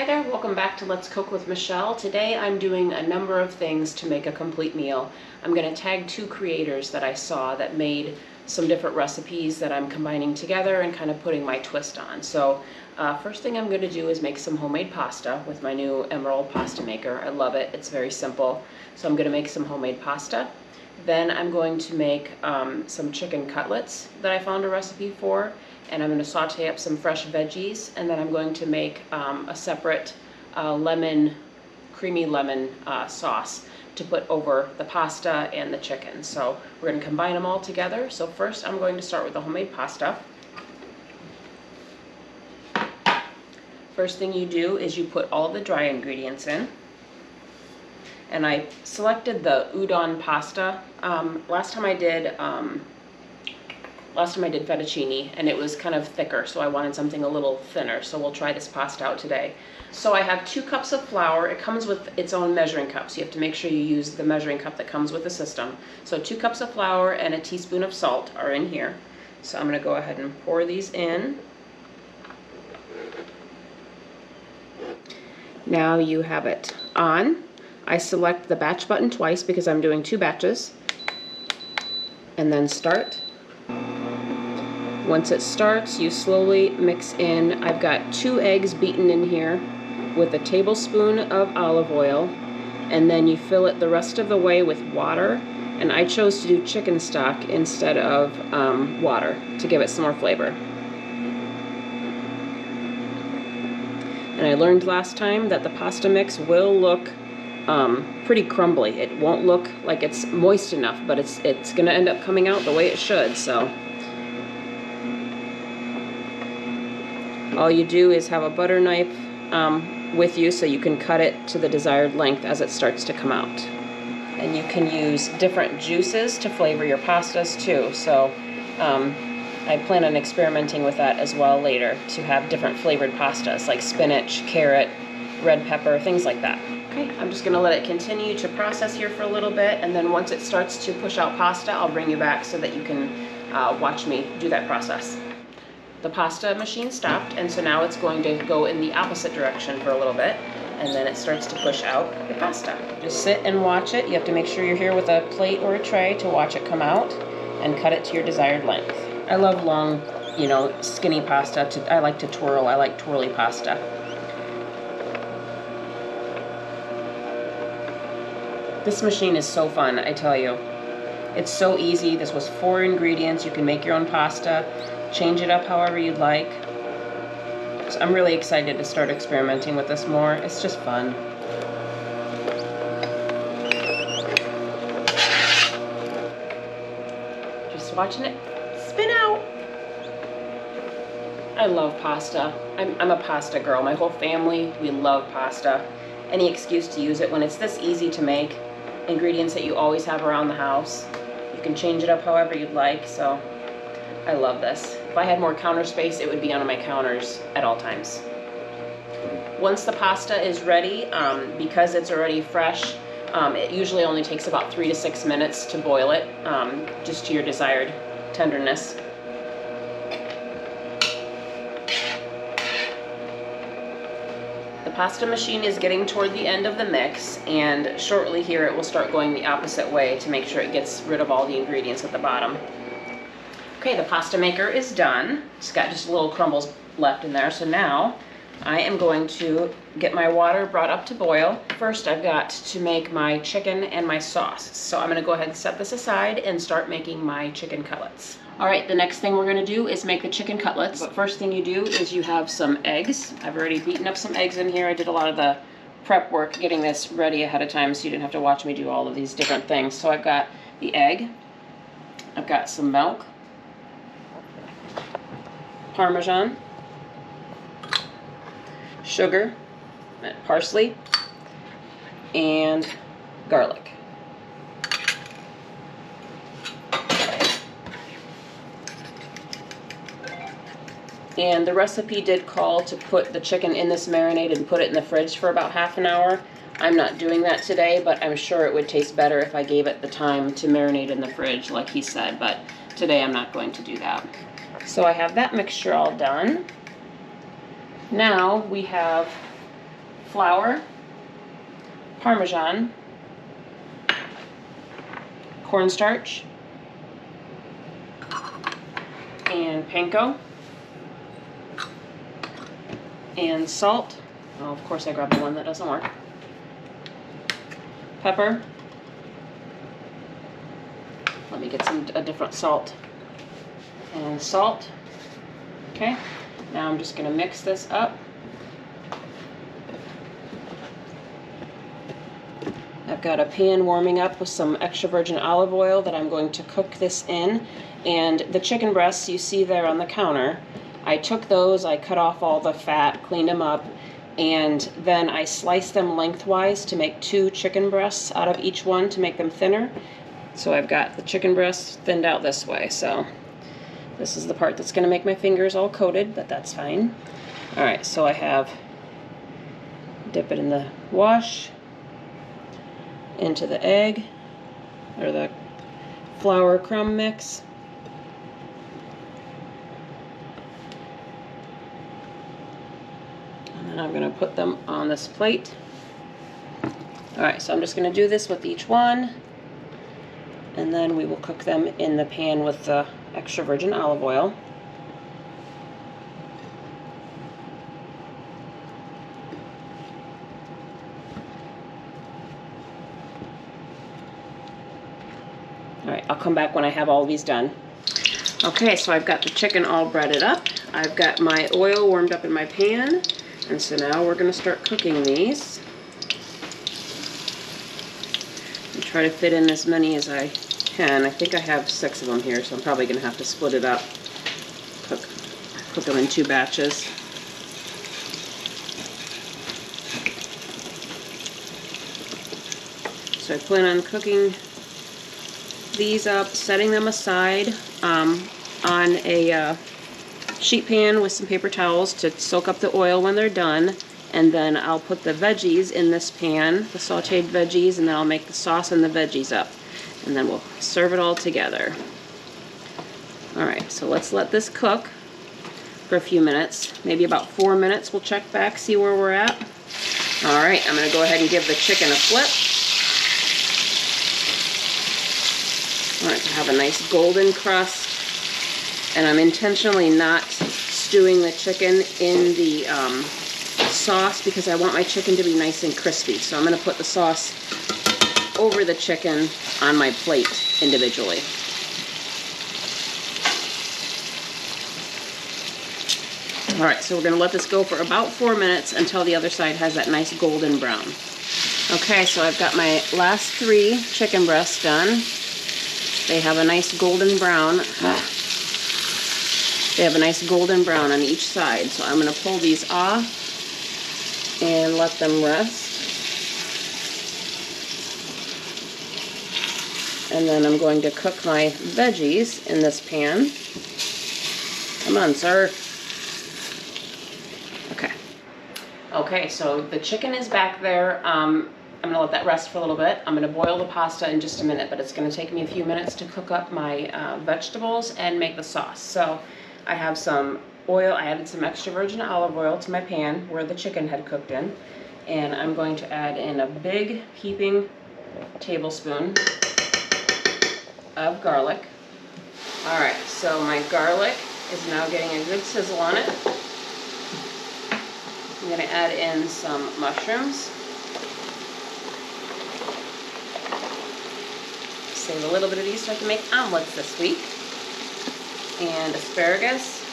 Hi there, welcome back to Let's Cook with Michelle. Today I'm doing a number of things to make a complete meal. I'm going to tag two creators that I saw that made some different recipes that I'm combining together and kind of putting my twist on. So first thing I'm going to do is make some homemade pasta with my new Emerald pasta maker. I love it, it's very simple. So I'm going to make some homemade pasta. Then I'm going to make some chicken cutlets that I found a recipe for. And I'm going to saute up some fresh veggies, and then I'm going to make a separate creamy lemon sauce to put over the pasta and the chicken. So we're going to combine them all together. So first I'm going to start with the homemade pasta. First thing you do is you put all the dry ingredients in. And I selected the udon pasta. Last time I did fettuccine, and it was kind of thicker, so I wanted something a little thinner, so we'll try this pasta out today. So I have 2 cups of flour. It comes with its own measuring cup, so you have to make sure you use the measuring cup that comes with the system. So 2 cups of flour and a teaspoon of salt are in here. So I'm going to go ahead and pour these in. Now you have it on. I select the batch button twice because I'm doing 2 batches, and then start. Once it starts, you slowly mix in. I've got 2 eggs beaten in here with a tablespoon of olive oil, and then you fill it the rest of the way with water. And I chose to do chicken stock instead of water to give it some more flavor. And I learned last time that the pasta mix will look pretty crumbly. It won't look like it's moist enough, but it's going to end up coming out the way it should. So all you do is have a butter knife with you so you can cut it to the desired length as it starts to come out. And you can use different juices to flavor your pastas too. So I plan on experimenting with that as well later to have different flavored pastas like spinach, carrot, red pepper, things like that. Okay, I'm just going to let it continue to process here for a little bit, and then once it starts to push out pasta, I'll bring you back so that you can watch me do that process. The pasta machine stopped, and so now it's going to go in the opposite direction for a little bit, and then it starts to push out the pasta. Just sit and watch it. You have to make sure you're here with a plate or a tray to watch it come out, and cut it to your desired length. I love long, skinny pasta. I like to twirl. I like twirly pasta. This machine is so fun, I tell you. It's so easy. This was 4 ingredients. You can make your own pasta, change it up however you'd like. So I'm really excited to start experimenting with this more. It's just fun. Just watching it spin out. I love pasta. I'm a pasta girl. My whole family, we love pasta. Any excuse to use it when it's this easy to make. Ingredients that you always have around the house. You can change it up however you'd like, so I love this. If I had more counter space, it would be on my counters at all times. Once the pasta is ready, because it's already fresh, it usually only takes about 3 to 6 minutes to boil it, just to your desired tenderness. The pasta machine is getting toward the end of the mix, and shortly here it will start going the opposite way to make sure it gets rid of all the ingredients at the bottom. Okay, the pasta maker is done. It's got just little crumbles left in there, so now I am going to get my water brought up to boil. First, I've got to make my chicken and my sauce. So I'm going to go ahead and set this aside and start making my chicken cutlets. All right, the next thing we're going to do is make the chicken cutlets. But first thing you do is you have some eggs. I've already beaten up some eggs in here. I did a lot of the prep work getting this ready ahead of time so you didn't have to watch me do all of these different things. So I've got the egg. I've got some milk, Parmesan, sugar, parsley, and garlic. And the recipe did call to put the chicken in this marinade and put it in the fridge for about half an hour. I'm not doing that today, but I'm sure it would taste better if I gave it the time to marinate in the fridge like he said, but today I'm not going to do that. So I have that mixture all done. Now we have flour, Parmesan, cornstarch, and panko, and salt. Oh, of course I grabbed the one that doesn't work. Pepper. Let me get a different salt. And salt. Okay. Now I'm just going to mix this up. I've got a pan warming up with some extra virgin olive oil that I'm going to cook this in. And the chicken breasts you see there on the counter, I took those, I cut off all the fat, cleaned them up, and then I sliced them lengthwise to make 2 chicken breasts out of each one to make them thinner. So I've got the chicken breasts thinned out this way. So this is the part that's going to make my fingers all coated, but that's fine. Alright, so I have, dip it in the wash, into the egg, or the flour crumb mix. And then I'm going to put them on this plate. Alright, so I'm just going to do this with each one, and then we will cook them in the pan with the extra virgin olive oil. Alright, I'll come back when I have all these done. Okay, so I've got the chicken all breaded up. I've got my oil warmed up in my pan. And so now we're going to start cooking these. And try to fit in as many as I can. I think I have 6 of them here, so I'm probably going to have to split it up. Cook them in 2 batches. So I plan on cooking these up, setting them aside on a sheet pan with some paper towels to soak up the oil when they're done, and then I'll put the veggies in this pan, the sauteed veggies, and then I'll make the sauce and the veggies up, and then we'll serve it all together. Alright, so let's let this cook for a few minutes, maybe about 4 minutes. We'll check back, see where we're at. Alright, I'm going to go ahead and give the chicken a flip. I want it to have a nice golden crust. And I'm intentionally not stewing the chicken in the sauce because I want my chicken to be nice and crispy. So I'm going to put the sauce over the chicken on my plate individually. Alright, so we're going to let this go for about 4 minutes until the other side has that nice golden brown. Okay, so I've got my last 3 chicken breasts done. They have a nice golden brown. They have a nice golden brown on each side, so I'm going to pull these off and let them rest. And then I'm going to cook my veggies in this pan. Come on, sir. Okay. Okay, so the chicken is back there. I'm going to let that rest for a little bit. I'm going to boil the pasta in just a minute, but it's going to take me a few minutes to cook up my vegetables and make the sauce. So I have some oil. I added some extra virgin olive oil to my pan where the chicken had cooked in. And I'm going to add in a big heaping tablespoon of garlic. Alright, so my garlic is now getting a good sizzle on it. I'm going to add in some mushrooms. Save a little bit of these so I can make omelets this week. And asparagus.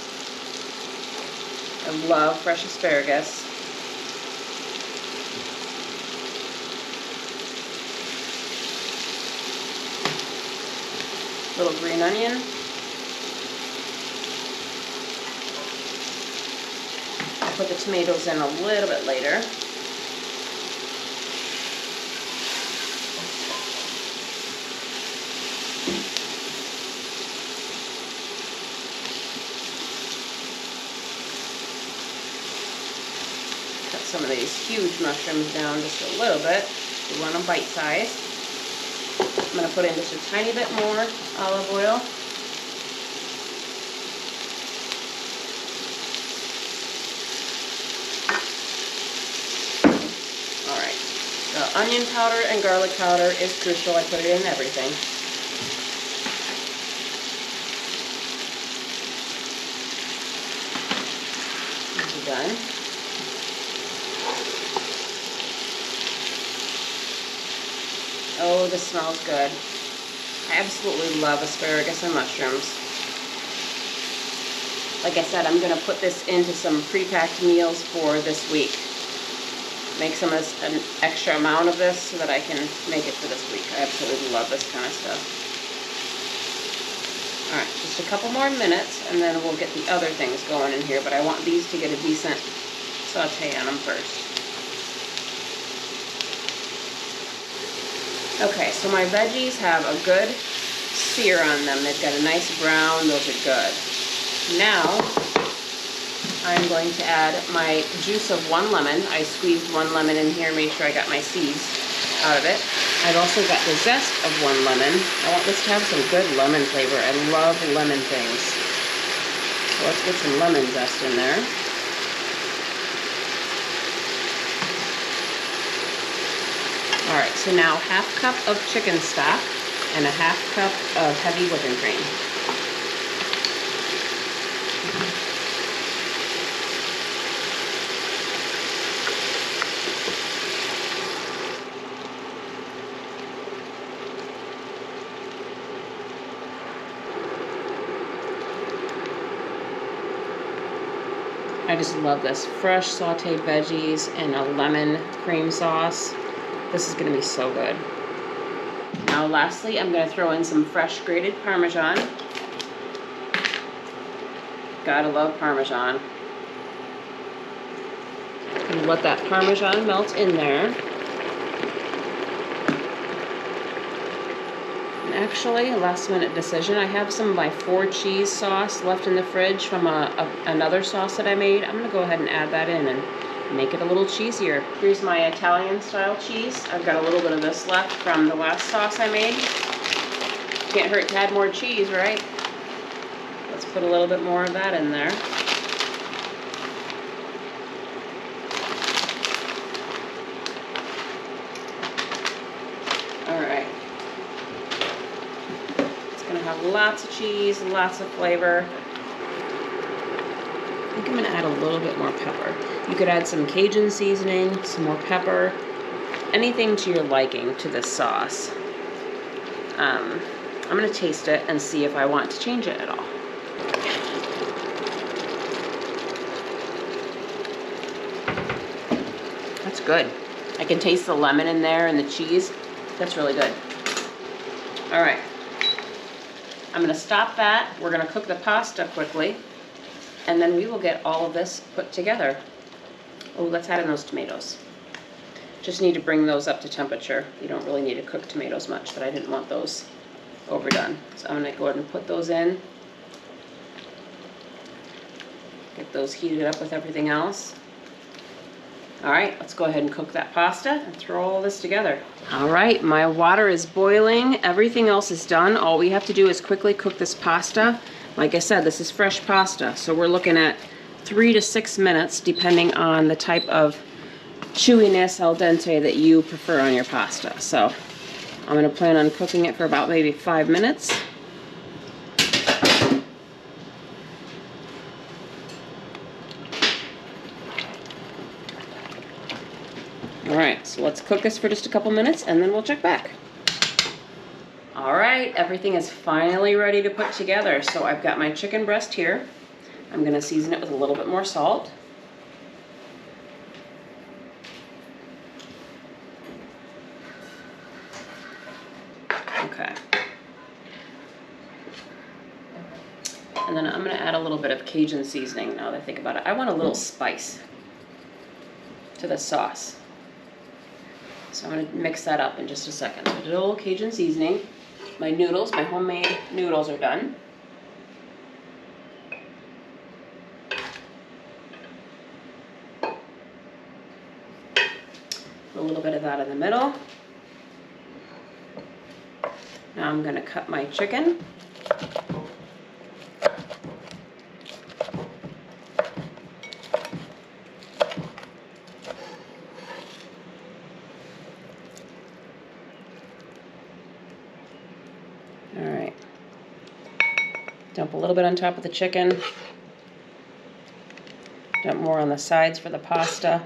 I love fresh asparagus. Little green onion. I'll put the tomatoes in a little bit later. Cut some of these huge mushrooms down just a little bit. We want them bite size. I'm going to put in just a tiny bit more olive oil. The onion powder and garlic powder is crucial. I put it in everything. This is done. Oh, this smells good. I absolutely love asparagus and mushrooms. Like I said, I'm going to put this into some pre-packed meals for this week. Make an extra amount of this so that I can make it for this week. I absolutely love this kind of stuff. Alright, just a couple more minutes and then we'll get the other things going in here, but I want these to get a decent saute on them first. Okay, so my veggies have a good sear on them. They've got a nice brown, those are good. Now, I'm going to add my juice of 1 lemon. I squeezed 1 lemon in here, made sure I got my seeds out of it. I've also got the zest of 1 lemon. I want this to have some good lemon flavor. I love lemon things. So let's get some lemon zest in there. Alright, so now 1/2 cup of chicken stock and 1/2 cup of heavy whipping cream. I just love this. Fresh sauteed veggies and a lemon cream sauce. This is going to be so good. Now lastly, I'm going to throw in some fresh grated Parmesan. Gotta love Parmesan. And let that Parmesan melt in there. Actually, a last minute decision, I have some of my 4 cheese sauce left in the fridge from another sauce that I made. I'm going to go ahead and add that in and make it a little cheesier. Here's my Italian style cheese. I've got a little bit of this left from the last sauce I made. Can't hurt to add more cheese, right? Let's put a little bit more of that in there. Alright. Have lots of cheese, lots of flavor. I think I'm going to add a little bit more pepper. You could add some Cajun seasoning, some more pepper, anything to your liking to this sauce. I'm going to taste it and see if I want to change it at all. That's good. I can taste the lemon in there and the cheese. That's really good. All right. I'm going to stop that. We're going to cook the pasta quickly, and then we will get all of this put together. Oh, let's add in those tomatoes. Just need to bring those up to temperature. You don't really need to cook tomatoes much, but I didn't want those overdone. So I'm going to go ahead and put those in. Get those heated up with everything else. All right, let's go ahead and cook that pasta and throw all this together. All right, my water is boiling. Everything else is done. All we have to do is quickly cook this pasta. Like I said, this is fresh pasta, so we're looking at 3 to 6 minutes, depending on the type of chewiness al dente that you prefer on your pasta. So I'm going to plan on cooking it for about maybe 5 minutes. Alright, so let's cook this for just a couple minutes and then we'll check back. Alright, everything is finally ready to put together. So I've got my chicken breast here. I'm going to season it with a little bit more salt. Okay. And then I'm going to add a little bit of Cajun seasoning now that I think about it. I want a little spice to the sauce. So I'm going to mix that up in just a second. So I did a little Cajun seasoning. My noodles, my homemade noodles are done. A little bit of that in the middle. Now I'm going to cut my chicken. Dump a little bit on top of the chicken. Dump more on the sides for the pasta.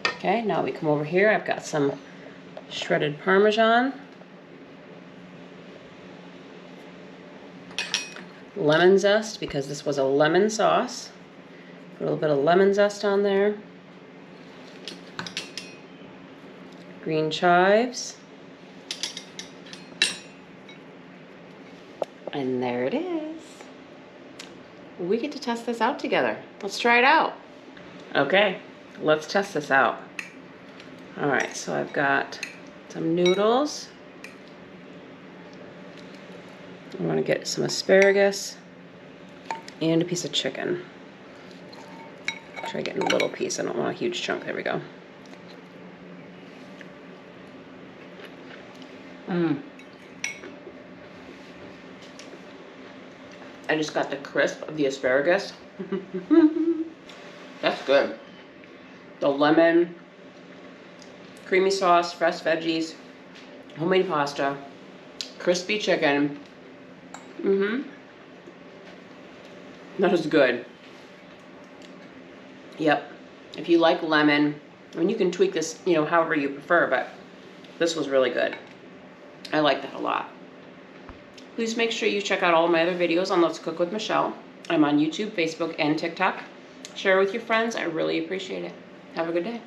Okay, now we come over here. I've got some shredded Parmesan. Lemon zest, because this was a lemon sauce. Put a little bit of lemon zest on there. Green chives. And there it is. We get to test this out together. Let's try it out. Okay, let's test this out. All right, so I've got some noodles. I want to get some asparagus and a piece of chicken. Try getting a little piece. I don't want a huge chunk. There we go. I just got the crisp of the asparagus. That's good. The lemon, creamy sauce, fresh veggies, homemade pasta, crispy chicken. That is good. Yep. If you like lemon, I mean, you can tweak this, you know, however you prefer, but this was really good. I like that a lot. Please make sure you check out all of my other videos on Let's Cook with Michelle. I'm on YouTube, Facebook, and TikTok. Share with your friends. I really appreciate it. Have a good day.